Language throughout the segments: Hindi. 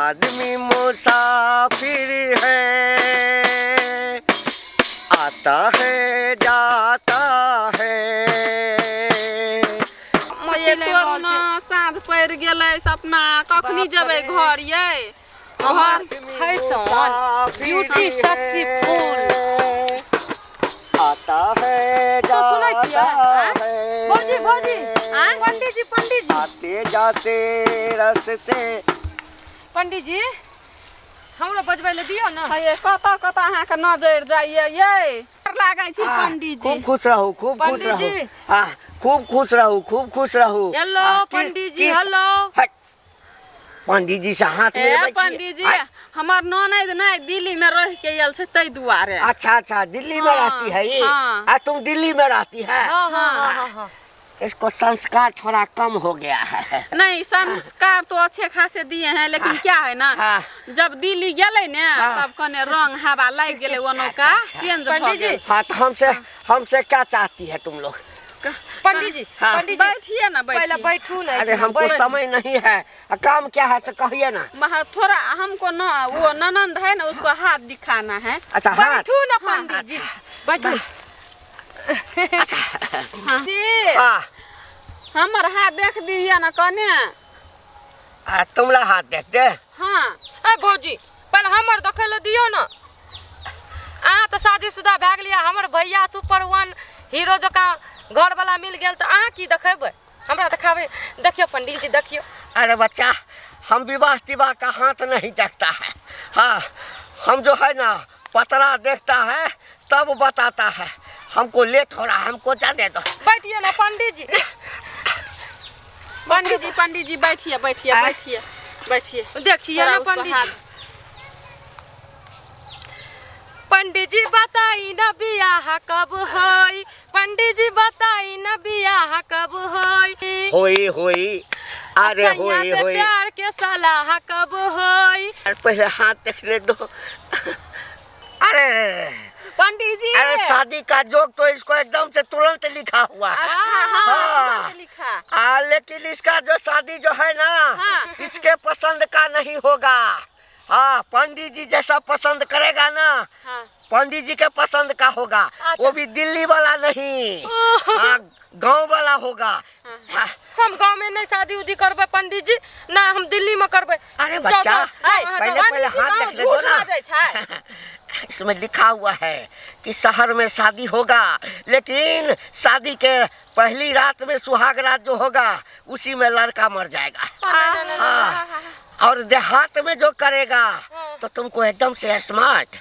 आदमी मुसाफिर है, आता है जाता है। साँझ पड़ गेलै, सपना कखनी जेबै घर ये? घर ब्यूटी शक्ति फूल आता है जाता है। भौजी भौजी पंडित जी आते जाते रस्ते। पंडित जी हमरो बजबै ले दियो ना। ये कता कता अहाँ के नजर जाइए ये लागै छी पंडित जी। खूब खुश रहू, खूब खुश रहू। खूब खुश रहू, खूब खुश रहू। हेलो पंडित जी, हेलो। पंडित जी से हाथ मिलबै छी। पंडित जी हमर ननद नहीं दिल्ली में रह के आयल छै तै दुआरे। अच्छा अच्छा, दिल्ली में रहती है ये? तुम दिल्ली में रहती है? हाँ। इसको संस्कार थोड़ा कम हो गया है। नहीं, संस्कार तो अच्छे खासे दिए हैं, लेकिन क्या है ना, जब दिल्ली गेले ने तब कने रंग हवा लग गेले, वनो का चेंज हो गया। हाँ तो हमसे क्या चाहती है तुम लोग? पंडित जी बैठिए ना, पहले बैठू ना। अरे हमको समय नहीं है, काम क्या है तो कहिए ना। थोड़ा हमको ना वो ननंद है ना, उसको हाथ दिखाना है। अच्छा हाथ। बैठू ना पंडित जी, बैठू। हमर हाथ देख दीजिए ना कने। तुमरा हाथ देखते? हाँ। भौजी पहले हमर देखे ले दियो ना। अहाँ तो शादीशुदा भए गेलियै, हमर भैया सुपर वन हीरो जकाँ घर वाला मिल गेल, तो अहाँ की देखेबै? हमरा देखावे। देखियो पंडित जी देखियो। अरे बच्चा, हम विवाह का हाथ नहीं देखता है। हाँ, हम जो है ना पतरा देखता है तब बताता है। हमको लेट हो रहा है, हमको जाने दो। बैठिए ना पंडित जी। पंडित जी बैठिए देखिए ना पंडित जी। पंडित जी बताई ना बियाह कब होई? पंडित जी बताई ना बियाह कब होई? होई। अरे होई। प्यार के सलाह कब होई? पहले हाथ देखने दो। अरे पंडित जी, अरे शादी का जोक तो इसको एकदम से तुरंत लिखा हुआ है। हाँ, लिखा। लेकिन इसका जो शादी जो है ना, इसके पसंद का नहीं होगा। हाँ, पंडित जी जैसा पसंद करेगा ना, पंडित जी के पसंद का होगा। वो भी दिल्ली वाला नहीं, गांव वाला होगा। हम गांव में नहीं शादी उदी करबे पंडित जी, ना हम दिल्ली में करबे। अरे बच्चा, पहले हाथ देख ले दो ना। इसमें लिखा हुआ है कि शहर में शादी होगा, लेकिन शादी के पहली रात में सुहाग रात जो होगा उसी में लड़का मर जाएगा। हाँ, और देहात में जो करेगा तो तुमको एकदम से स्मार्ट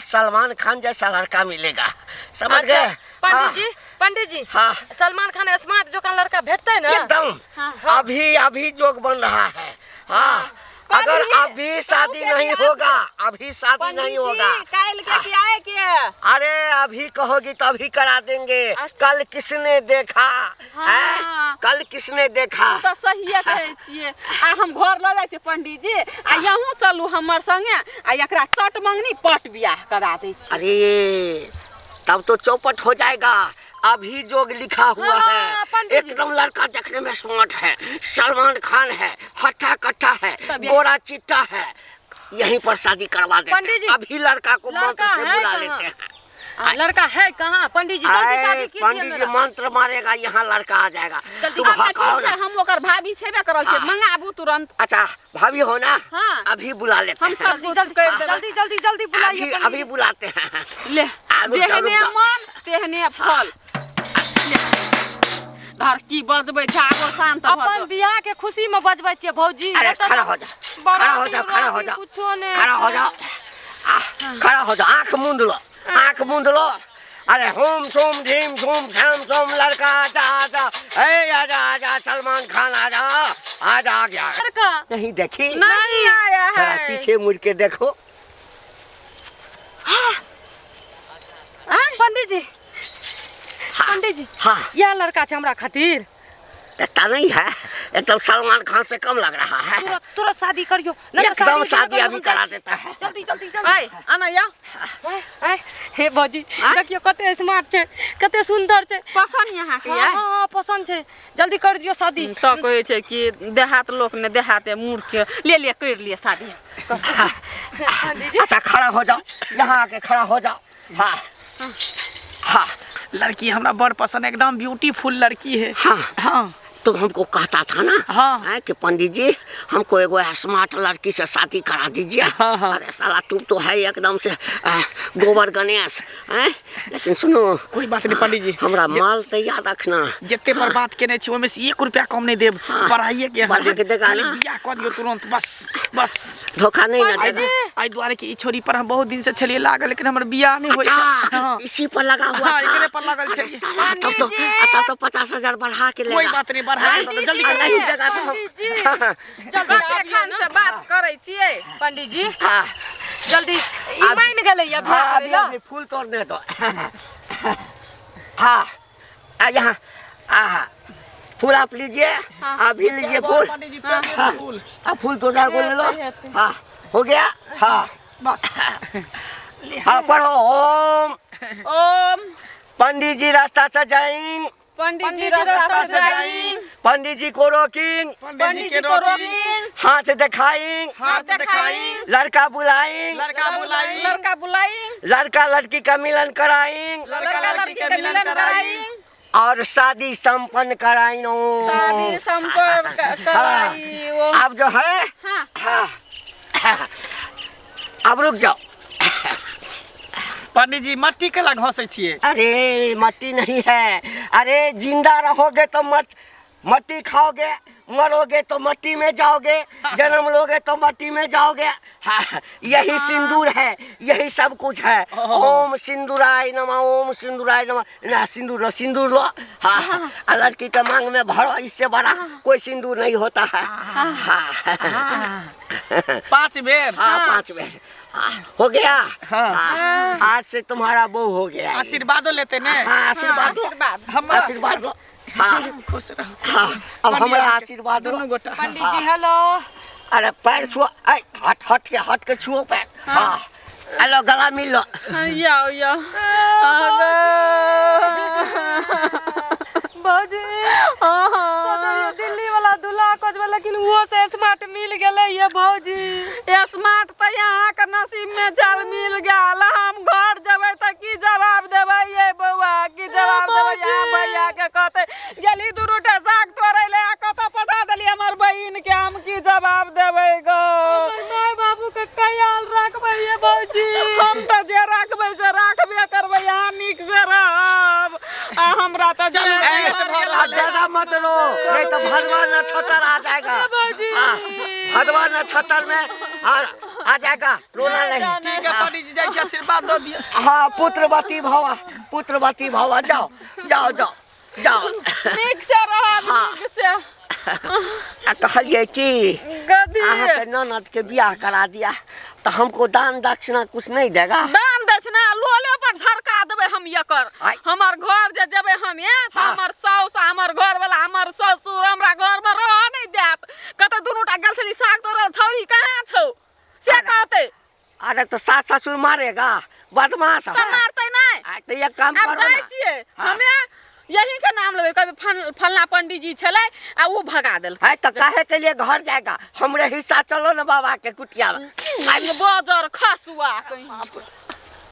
सलमान खान जैसा लड़का मिलेगा। समझ गए? पंडित जी हाँ, सलमान खान स्मार्ट जो का लड़का भेटता है ना एकदम। अभी जोग बन रहा है। हाँ, अगर अभी शादी नहीं होगा, काल के आए के। अरे अभी कहोगी तो अभी करा देंगे। कल किसने देखा? कल किसने देखा? तो सही कहै छियै। हम घर ल जाय छी पंडित जी, यहाँ चलू हमर संगे, एकरा चट मंगनी पट बियाह करा दै छी। अरे तब तो चौपट हो जाएगा। अभी जोग लिखा हुआ है, एकदम लड़का देखने में स्मार्ट है, सलमान खान है, हट्टा कट्टा है, गोरा चिट्टा है। यहीं पर शादी करवा देते हैं। अभी लड़का को मंत्र से बुला लेते हैं। लड़का है कहाँ? पंडित जी जल्दी शादी कीजिए। पंडित जी मंत्र मारेगा, यहाँ लड़का आ जाएगा। तुम हकाओ ना। हम ओकर भाभी छेबे करल छै, मंगाबू तुरंत। अच्छा भाभी हो ना? अभी बुला लेते हैं। जल्दी बुलाइए। अभी बुलाते हैं। ले जेहने मन तेहने फल। धर की बजबै छै, आगो शांत भ अपन बियाह के खुशी में बजबै छियै भौजी। अरे खड़ा हो जा, खड़ा हो जा। आँख मूंद लो। अरे होम सोम झीम झूम छाम सोम लड़का आजा सलमान खान आजा आ गया। लड़का नहीं देखी? नहीं आया है। थोड़ा पीछे मुड़ के देखो। पंडित जी हाँ, यह लड़का छै हमरा खातिर। लगता नहीं है, एकदम सलमान खान से कम लग रहा है। तुरंत तुरंत शादी करियो, नहीं तो एकदम शादी शादी नहीं अभी करो, करा हम देता है। जल्दी जल्दी जल्दी। आय आना या आय हे भौजी देखियो कते स्मार्ट छै, कते सुंदर छै। पसंद यहाँ के हाँ हाँ हाँ, पसंद छै, जल्दी कर दियो शादी। तो कहे छै कि देहात लोग ने देहाते मूर्ख के ले कर लिए शादी। अच्छा खड़ा हो जाओ, यहाँ आके खड़ा हो जाओ। हाँ हाँ लड़की हमरा बड़ पसंद, एकदम ब्यूटीफुल लड़की है। हाँ हाँ तुम हमको कहता था ना हाँ। कि पंडित जी हमको एगो स्मार्ट लड़की से शादी करा दीजिए। हाँ। अरे साला तुम तो है एकदम से गोबर गणेश हैं। लेकिन सुनो, कोई बात नहीं पंडित जी, हमरा माल तैयार रखना। जितने पर बात केने छी ओमे से 1 रुपया कम नहीं देब। बढ़ाइए के बढ़ा के देगा ना? बियाह कर दियो तुरंत, बस बस। धोखा नहीं ना देगा। आई द्वारे की ई छोरी पर हम बहुत दिन से छलिए लागल, लेकिन हमर बियाह नहीं होई छै। अच्छा इसी पर लगा हुआ हाँ, था। एकरे पर लगल छै। तब तो 50,000 बढ़ा के लेगा। कोई बात नहीं, बढ़ा के दो, जल्दी नहीं देगा तो पंडित जी हम जल्दी आबिए खान ना से बात करे छिए पंडित जी, हाँ जल्दी ई मान गेलै या हाँ बियाह अभी करेला। अभी फूल तोड़ने दो। हाँ यहाँ फूल आप लीजिए, अभी लीजिए फूल। पंडित जी तोड़ दियो फूल। अब फूल तो को ले लो। हाँ हो गया। हाँ बस हाँ पढ़ो ओम ओम पंडित जी रास्ता सजाएंगे, पंडित जी रास्ता सजाएंगे, पंडित जी को रोकेंगे, पंडित जी को रोकेंगे, हाथ दिखाएंगे, हाथ दिखाएंगे, लड़का बुलाएंगे, लड़का बुलाएंगे, लड़का बुलाएंगे, लड़का लड़की का मिलन कराएंगे, लड़का लड़की का मिलन कराएंगे और शादी संपन्न कराएंगे। शादी संपर्क कराई। ओम अब जो है हाँ हाँ अब रुक जाओ। पंडित जी मट्टी के लग हंसे छिए। अरे मट्टी नहीं है, अरे जिंदा रहोगे तो मट्टी खाओगे, मरोगे तो मट्टी में जाओगे, जन्म लोगे तो मट्टी में जाओगे। हाँ, यही सिंदूर है, यही सब कुछ है। ओम सिंदूराय नमः, ओम सिंदूराय नमः। ना सिंदूर लो, सिंदूर लो। हाँ लड़की के मांग में भरो, इससे बड़ा कोई सिंदूर नहीं होता है। हाँ 5 बेर। हाँ 5 बेर हो गया। हाँ। हाँ, आज से तुम्हारा बहू हो गया। आशीर्वादो लेते ने। हाँ आशीर्वाद लो, हम आशीर्वाद लो। हाँ खुश रहो। हाँ अब हमारा आशीर्वाद लो। दोनों गोटा। पंडित जी हेलो। अरे पैर छुओ, हट के छुओ पैर। हाँ हेलो गला मिल लो। या भौजी दिल्ली वाला दूल्हा खोजबे, लेकिन वो से स्मार्ट मिल गेलै ये भौजी। स्मार्ट तो यहाँ के नसीब में जल मिल गया। हम घर जबे तो की जवाब देवे ये बउआ, की जवाब देवे यहाँ भैया के कहते गेली 2 रोटे साग तोड़े ले कत पठा देली हमर बहिन के, हम की जवाब देवे गो। माय बाबू के ख्याल रखबै ये भौजी। हम तो जे रखबै से रखबे करबै, यहाँ निक से रहब। हमरा तो ज्यादा मत रो, नहीं तो भगवान नक्षत्र आ जाएगा। हाँ, भगवान नक्षत्र में आ जाएगा, रोना नहीं। ठीक है पंडित जी, जैसे आशीर्वाद दो दिया। हाँ पुत्रवती भवा, पुत्रवती भवा। जाओ जाओ जाओ जाओ। निक से रहब, हाँ। निक से। कहलिए कि गदी अहाँ के ननद के बियाह करा दिया तो हमको दान दक्षिणा कुछ नहीं देगा? दान दक्षिणा लोले पर झरका देबे हम एकर। हमार घर जे जेबे हम ये तो हमर साउस, हमर घर वाला, हमर ससुर हमरा घर में रह नहीं देत। कत दुनुटा गेल छली साग तोड़, छौरी कहाँ छौ से कहते। अरे तो सास ससुर मारेगा, बदमाश है। मारते नहीं। तो ये काम अब करो जाय ना। छिए हमें यही के नाम लेबे, कभी फलना पंडित जी छले आ वो भगा देल। है तो काहे के लिए घर जाएगा? हमरे हिस्सा चलो ना बाबा के कुटिया में। बाजार खसुआ कहीं।